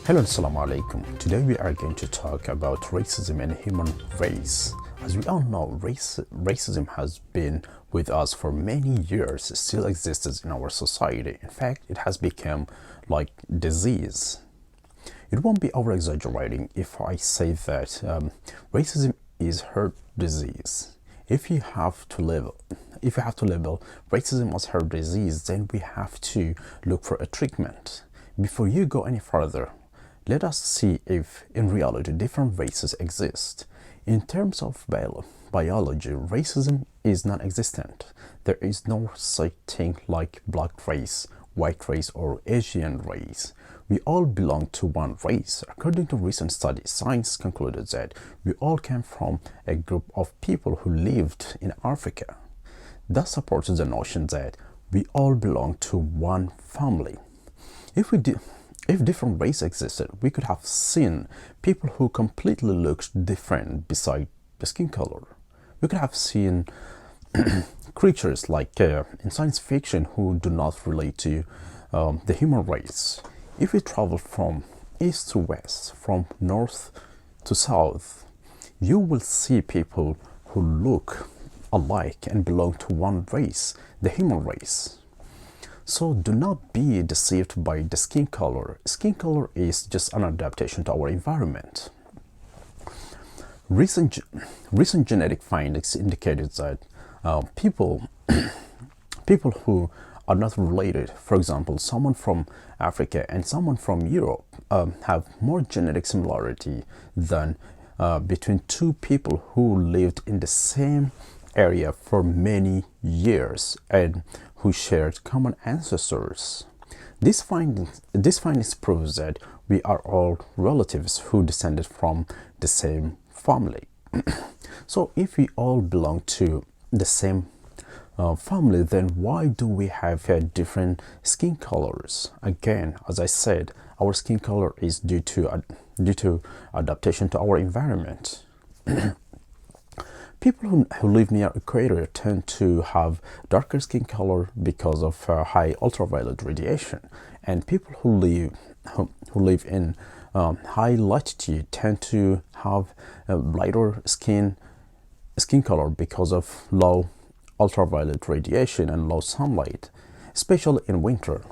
Hello, assalamu alaikum. Today we are going to talk about racism and human race. As we all know, racism has been with us for many years, still exists in our society. In fact, it has become like disease. It won't be over exaggerating if I say that racism is heart disease. If you have to label racism as heart disease, then we have to look for a treatment. Before you go any further, let us see if in reality different races exist. In terms of biology, racism is non-existent. There is no such thing like black race, white race, or Asian race. We all belong to one race. According to recent studies, science concluded that we all came from a group of people who lived in Africa. That supports the notion that we all belong to one family. If different races existed, we could have seen people who completely looked different beside the skin color. We could have seen creatures like in science fiction who do not relate to the human race. If we travel from east to west, from north to south, you will see people who look alike and belong to one race, the human race. So do not be deceived by the skin color. Skin color is just an adaptation to our environment. Recent genetic findings indicated that people who are not related, for example, someone from Africa and someone from Europe, have more genetic similarity than between two people who lived in the same area for many years and who shared common ancestors. This findings proves that we are all relatives who descended from the same family. So if we all belong to the same family, then why do we have different skin colors? Again, as I said, our skin color is due to adaptation to our environment. People who live near equator tend to have darker skin color because of high ultraviolet radiation, and people who live in high latitude tend to have lighter skin color because of low ultraviolet radiation and low sunlight, especially in winter.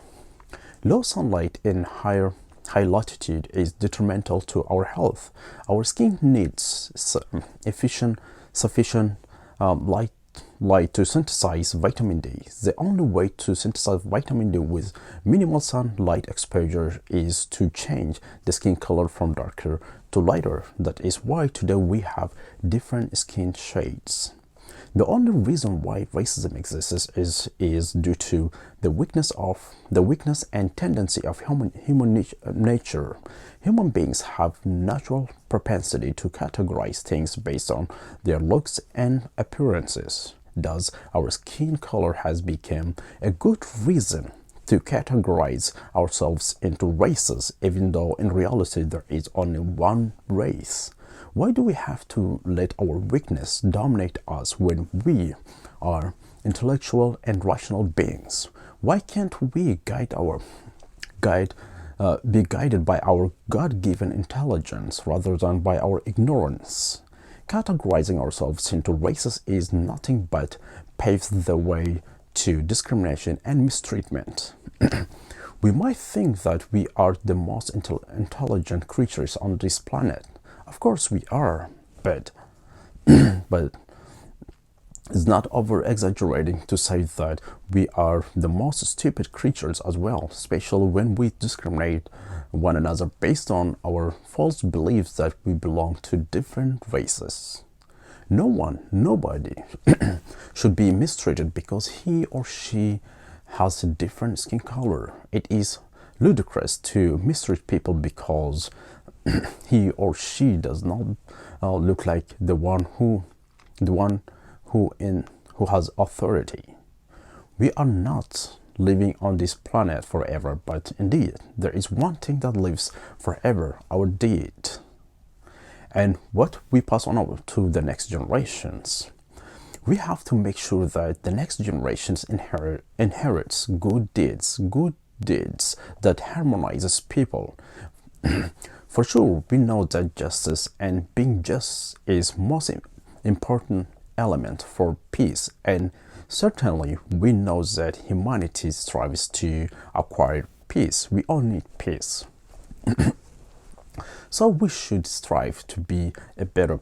Low sunlight in high latitude is detrimental to our health. Our skin needs sufficient light to synthesize vitamin D. The only way to synthesize vitamin D with minimal sunlight exposure is to change the skin color from darker to lighter. That is why today we have different skin shades. The only reason why racism exists is due to the weakness and tendency of human nature. Human beings have natural propensity to categorize things based on their looks and appearances. Thus, our skin color has become a good reason to categorize ourselves into races, even though in reality there is only one race. Why do we have to let our weakness dominate us when we are intellectual and rational beings? Why can't we be guided by our God-given intelligence rather than by our ignorance? Categorizing ourselves into races is nothing but paves the way to discrimination and mistreatment. We might think that we are the most intelligent creatures on this planet. Of course we are, but it's not over-exaggerating to say that we are the most stupid creatures as well, especially when we discriminate one another based on our false beliefs that we belong to different races. Nobody should be mistreated because he or she has a different skin color. It is ludicrous to mistreat people because he or she does not look like the one who has authority. We are not living on this planet forever, but indeed there is one thing that lives forever: our deed, and what we pass on to the next generations. We have to make sure that the next generations inherits good deeds that harmonizes people. For sure, we know that justice and being just is most important element for peace, and certainly we know that humanity strives to acquire peace. We all need peace. So we should strive to be better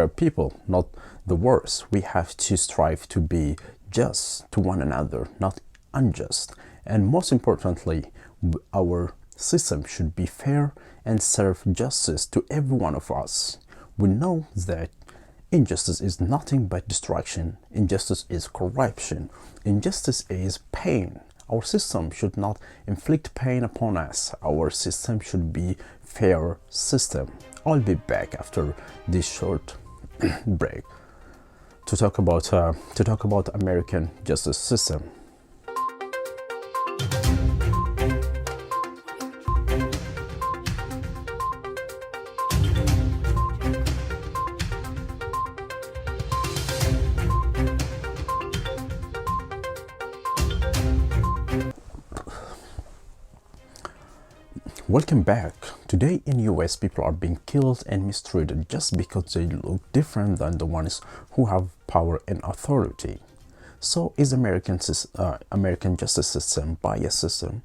people, not the worse. We have to strive to be just to one another, not unjust. And most importantly, our system should be fair and serve justice to every one of us. We know that injustice is nothing but destruction. Injustice is corruption. Injustice is pain. Our system should not inflict pain upon us. Our system should be fair system. I'll be back after this short break to talk about American justice system. Welcome back. Today in US, people are being killed and mistreated just because they look different than the ones who have power and authority. So is American justice system biased system?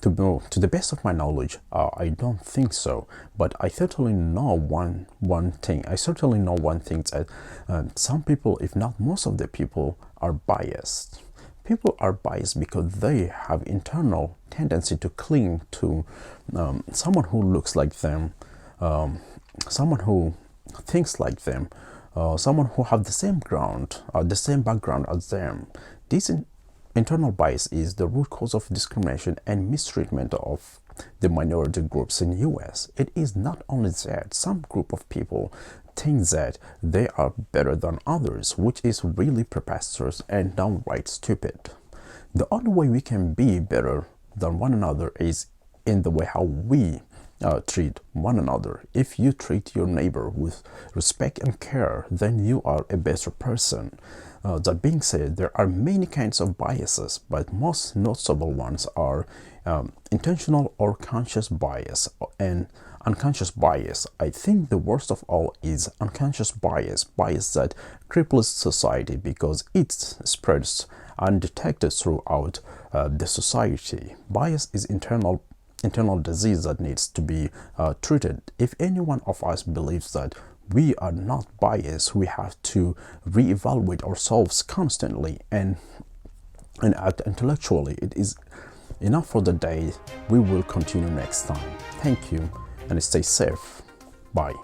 To the best of my knowledge, I don't think so. But I certainly know one thing. I certainly know one thing that some people, if not most of the people, are biased. People are biased because they have internal tendency to cling to someone who looks like them, someone who thinks like them, someone who have the same the same background as them. This internal bias is the root cause of discrimination and mistreatment of the minority groups in US. It is not only that some group of people think that they are better than others, which is really preposterous and downright stupid. The only way we can be better than one another is in the way how we treat one another. If you treat your neighbor with respect and care, then you are a better person. That being said, there are many kinds of biases, but most noticeable ones are intentional or conscious bias and unconscious bias. I think the worst of all is unconscious bias that cripples society because it spreads undetected throughout the society. Bias is internal disease that needs to be treated. If any one of us believes that we are not biased, we have to reevaluate ourselves constantly and act intellectually. It is enough for the day. We will continue next time. Thank you and stay safe. Bye.